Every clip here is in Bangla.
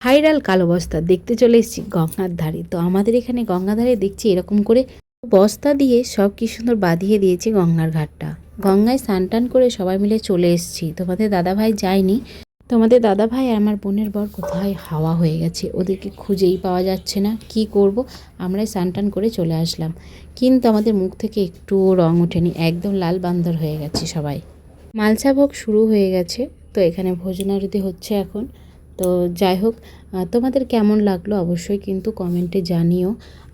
ভাইরাল কালো বস্তা দেখতে চলে এসেছি গঙ্গার ধারে। তো আমাদের এখানে গঙ্গার ধারে দেখছি এরকম করে বস্তা দিয়ে সব কি সুন্দর বাঁধিয়ে দিয়েছে গঙ্গার ঘাটটা। গঙ্গায় স্নান টান করে সবাই মিলে চলে এসেছি। তোমাদের দাদাভাই যায়নি। তোমাদের দাদাভাই আর আমার বোনের বর কোথায় হাওয়া হয়ে গেছে, ওদেরকে খুঁজেই পাওয়া যাচ্ছে না। কি করব, আমরাই স্নান টান করে চলে আসলাম, কিন্তু আমাদের মুখ থেকে একটুও রং ওঠেনি, একদম লাল বান্দর হয়ে গেছে সবাই। মালসা ভোগ শুরু হয়ে গেছে, তো এখানে ভোজনারতি হচ্ছে এখন। তো যাই হোক, তোমাদের কেমন লাগলো অবশ্যই কিন্তু কমেন্টে জানিও।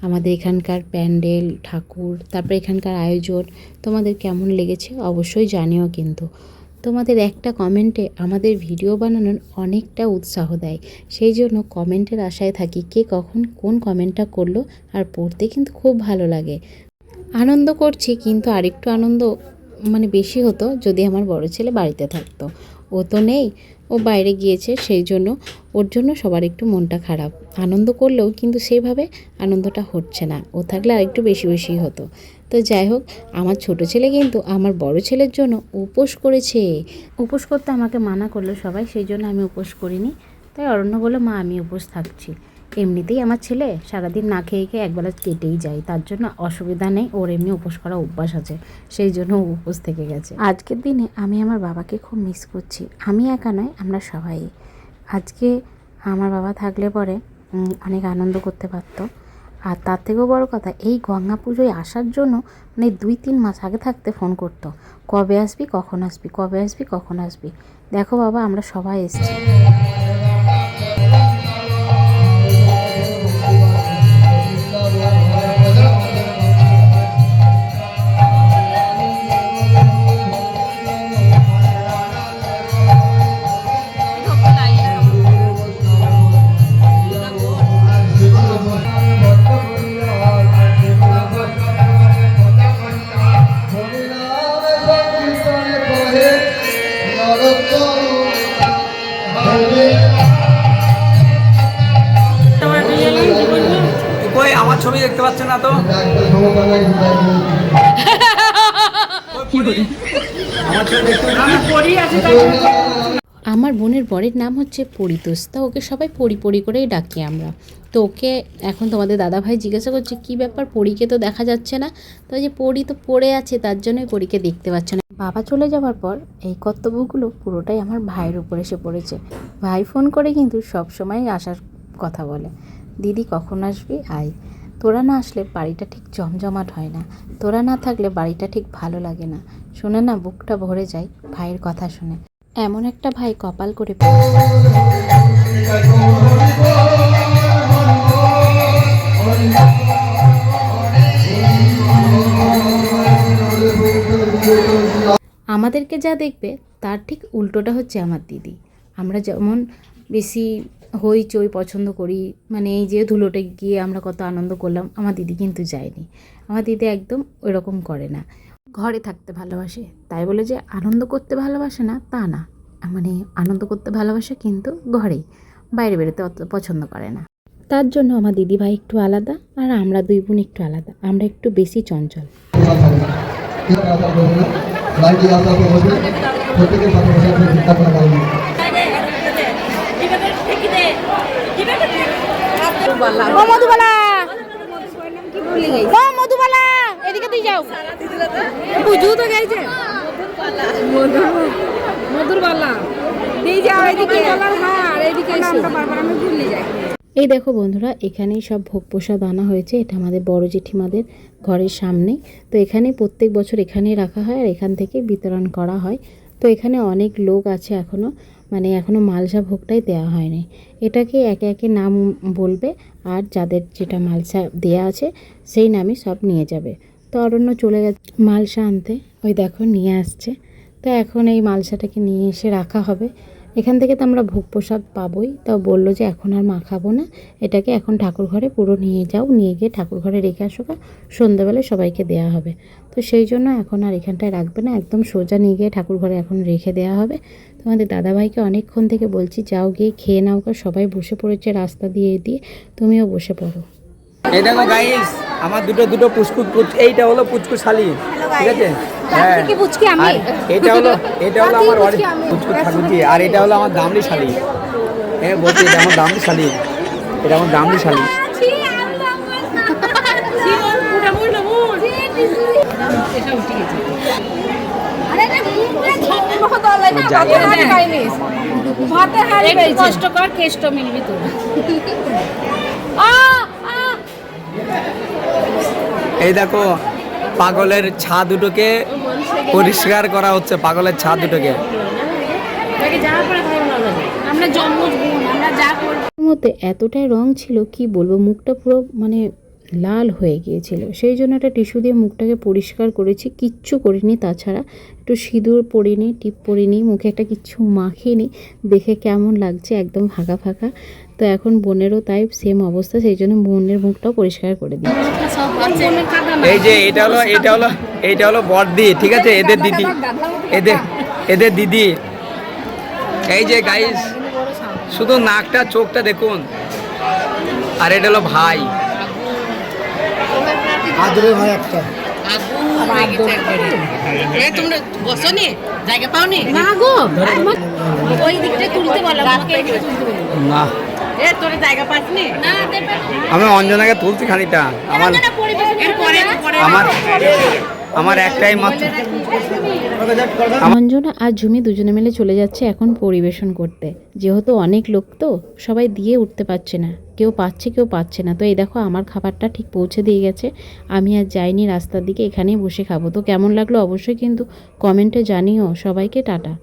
আমাদের এখানকার প্যান্ডেল, ঠাকুর, তারপরে এখানকার আয়োজন তোমাদের কেমন লেগেছে অবশ্যই জানিও। কিন্তু তোমাদের একটা কমেন্টে আমাদের ভিডিও বানানোর অনেকটা উৎসাহ দেয়, সেই জন্য কমেন্টের আশায় থাকি কে কখন কোন কমেন্টটা করলো। আর পড়তে কিন্তু খুব ভালো লাগে, আনন্দ করছি। কিন্তু আরেকটু আনন্দ বেশি হতো যদি আমার বড় ছেলে বাড়িতে থাকতো। ও তো নেই, ও বাইরে গিয়েছে, সেই জন্য ওর জন্য সবার একটু মনটা খারাপ। আনন্দ করলেও কিন্তু সেইভাবে আনন্দটা হচ্ছে না, ও থাকলে আরেকটু বেশি বেশি হতো। তো যাই হোক, আমার ছোট ছেলে কিন্তু আমার বড় ছেলের জন্য উপোস করেছে। উপোস করতে আমাকে মানা করলো সবাই, সেই জন্য আমি উপোস করিনি। তাই অরণ্য বলল, মা আমি উপোস থাকছি। এমনিতেই আমার ছেলে সারাদিন না খেয়ে খেয়ে একবেলা কেটেই যায়, তার জন্য অসুবিধা নেই, ওর এমনি উপোস করা অভ্যাস আছে, সেই জন্য উপোস থেকে গেছে। আজকের দিনে আমি আমার বাবাকে খুব মিস করছি, আমি একা নয়, আমরা সবাই। আজকে আমার বাবা থাকলে পরে অনেক আনন্দ করতে পারতো। আর তার থেকেও বড় কথা, এই গঙ্গা পুজোয় আসার জন্য 2-3 মাস আগে থাকতে ফোন করতো, কবে আসবি, কখন আসবি, কবে আসবি, কখন আসবি। দেখো বাবা, আমরা সবাই এসেছি। আমার ছবি দেখতে পাচ্ছ না তো? আমার বোনের বরের নাম হচ্ছে পরিতোষ, তা ওকে সবাই পরি পরি করেই ডাকি আমরা। তো ওকে এখন তোমাদের দাদাভাই জিজ্ঞাসা করছে কী ব্যাপার, পরীকে তো দেখা যাচ্ছে না। তো যে পরি তো পড়ে আছে, তার জন্যই পরীকে দেখতে পাচ্ছে না। বাবা চলে যাওয়ার পর এই কর্তব্যগুলো পুরোটাই আমার ভাইয়ের উপর এসে পড়েছে। ভাই ফোন করে কিন্তু সব সময় আসার কথা বলে, দিদি কখন আসবি, আয়। তোরা না আসলে বাড়িটা ঠিক জমজমাট হয় না, তোরা না থাকলে বাড়িটা ঠিক ভালো লাগে না। শুনে না বুকটা ভরে যায় ভাইয়ের কথা শুনে। এমন একটা ভাই কপাল করে আমাদেরকে যা দেখবে তার ঠিক উল্টোটা হচ্ছে আমার দিদি। আমরা যেমন বেশি হইচই পছন্দ করি, এই যে ধুলোটে গিয়ে আমরা কত আনন্দ করলাম, আমার দিদি কিন্তু যায়নি। আমার দিদি একদম ওইরকম করে না, ঘরে থাকতে ভালোবাসে। তাই বলে যে আনন্দ করতে ভালোবাসে না তা না, আনন্দ করতে ভালোবাসে কিন্তু ঘরেই, বাইরে বেরোতে অত পছন্দ করে না। তার জন্য আমার দিদিভাই একটু আলাদা, আর আমরা দুই বোন একটু আলাদা, আমরা একটু বেশি চঞ্চল। মধুবালা, মধুবালা, এদিকে তুই যাও, বুঝু তো গেছে মধুরবালা, এই দেখো বন্ধুরা, এখানেই সব ভোগ প্রসাদ আনা হয়েছে। এটা আমাদের বড় জেঠিমাদের ঘরের সামনে। তো এখানে প্রত্যেক বছর এখানেই রাখা হয় আর এখান থেকে বিতরণ করা হয়। তো এখানে অনেক লোক আছে এখনও, এখনও মালসা ভোগটাই দেওয়া হয়নি। এটাকে একে একে নাম বলবে, আর যাদের যেটা মালসা দেয়া আছে সেই নামই সব নিয়ে যাবে। তো অরণ্য চলে গেছে মালসা আনতে, ওই দেখো নিয়ে আসছে। তো এখন এই মালসাটাকে নিয়ে এসে রাখা হবে। এখান থেকে তো আমরা ভোগ প্রসাদ পাবোই, তাও বললো যে এখন আর মাখাবো না, এটাকে এখন ঠাকুর ঘরে পুরো নিয়ে যাও, নিয়ে গিয়ে ঠাকুর ঘরে রেখে আসো, সন্ধ্যাবেলায় সবাইকে দেওয়া হবে। তো সেই জন্য এখন আর এখানটায় রাখবে না, একদম সোজা নিয়ে গিয়ে ঠাকুর ঘরে এখন রেখে দেওয়া হবে। তোমাদের দাদাভাইকে অনেকক্ষণ থেকে বলছি যাও গিয়ে খেয়ে নাও, সবাই বসে পড়েছে রাস্তা দিয়ে দিয়ে, তুমিও বসে পড়ো। এই দেখো গাইস, আমার দুটো পুচকু, এইটা হলো পুচকু শালি, ঠিক আছে? হ্যাঁ, এটা হলো আমার পুচকু ঠাকুরজি, আর এটা হলো আমার দামড়ি শালি। বলছি এটা আমার দামড়ি শালি, এটা আমার দামড়ি শালি। কষ্ট কর, কেষ্ট মিলবি তো। এই দেখো পাগলের ছা দুটোকে পরিষ্কার করা হচ্ছে, পাগলের ছা দুটোকে। আমরা জন্মগুণ, আমরা যা করব। মধ্যে এতটাই রং ছিল কি বলবো, মুখটা পুরো মানে লাল হয়ে গিয়েছিল। সেই জন্য একটা টিস্যু দিয়ে মুখটাকে পরিষ্কার করেছি, কিচ্ছু করিনি। তাছাড়া একটু সিঁদুর পরিনি, টিপ পরিনি, মুখে একটা কিচ্ছু মাখিনি। দেখে কেমন লাগছে, একদম ফাঁকা ফাঁকা। তো এখন বোনেরও তাই সেম অবস্থা, সেই জন্য বোনের মুখটাও পরিষ্কার করে দিচ্ছি। এই যে এটা হলো বড়দি, ঠিক আছে, এদের দিদি, এদের দিদি। এই যে গাইস, শুধু নাকটা চোখটা দেখুন। আর এটা হলো ভাই। আদরে ভাই একটা। তোমরা বসো নি, জায়গা পাও নি? না গো, ওই দিকটা তুলতে বলো, না তোর জায়গা পাসনি? আমি অঞ্জনাকে তুলছি খানিকটা। আমার একটাই মাত্র। অঞ্জনা আর ঝুমি দুজনে মিলে চলে যাচ্ছে এখন পরিবেশন করতে। যেহেতু অনেক লোক তো সবাই দিয়ে উঠতে পারছে না, কেউ পাচ্ছে কেউ পাচ্ছে না। তো এই দেখো আমার খাবারটা ঠিক পৌঁছে দিয়ে গেছে, আমি আর যাইনি রাস্তার দিকে, এখানেই বসে খাবো। তো কেমন লাগলো অবশ্যই কিন্তু কমেন্টে জানিও। সবাইকে টাটা।